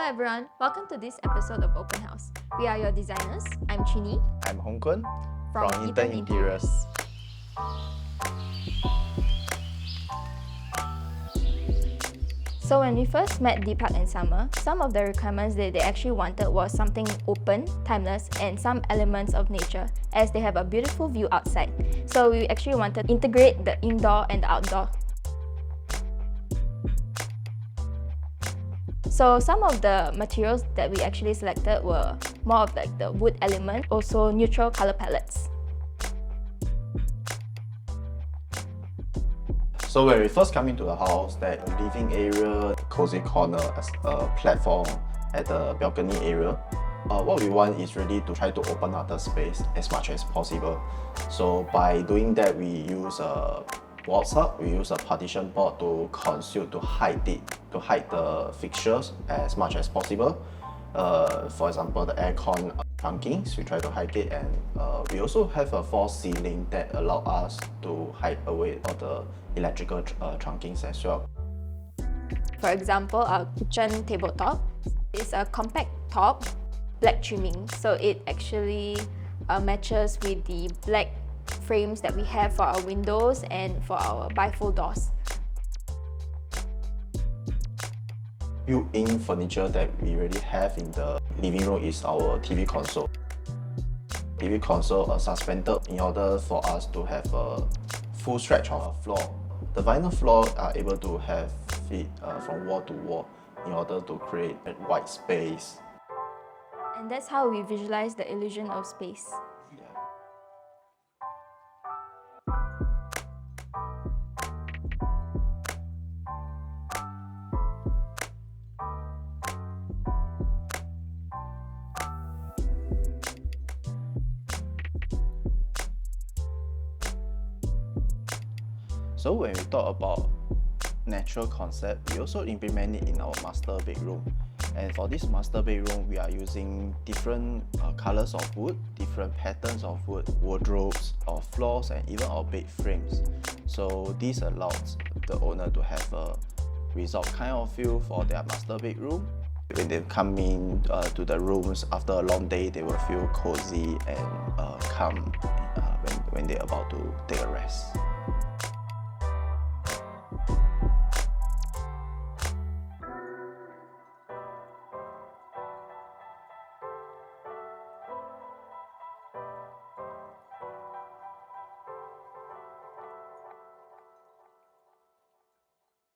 everyone, welcome to this episode of Open House. We are your designers. I'm Chini. I'm Hong Kun From Intern Interiors. So when we first met Deepak and Summer, some of the requirements that they actually wanted was something open, timeless, and some elements of nature, as they have a beautiful view outside. So we actually wanted to integrate the indoor and the outdoor. So some of the materials that we actually selected were more of like the wood element, also neutral color palettes. So when we first come into the house, that living area, cozy corner as a platform at the balcony area, what we want is really to try to open up the space as much as possible. So by doing that, we use boards up, we use a partition board to conceal, to hide the fixtures as much as possible. For example, the aircon trunkings, we try to hide it, and we also have a false ceiling that allow us to hide away all the electrical trunkings as well. For example, our kitchen tabletop is a compact top, black trimming, so it actually matches with the black frames that we have for our windows and for our bifold doors. Built-in furniture that we already have in the living room is our TV console. TV console are suspended in order for us to have a full stretch of floor. The vinyl floor are able to have feet from wall to wall in order to create a white space. And that's how we visualize the illusion of space. So when we talk about natural concept, we also implement it in our master bedroom. And for this master bedroom, we are using different colors of wood, different patterns of wood, wardrobes, our floors, and even our bed frames. So this allows the owner to have a resort kind of feel for their master bedroom. When they come in to the rooms after a long day, they will feel cozy and calm when they're about to take a rest.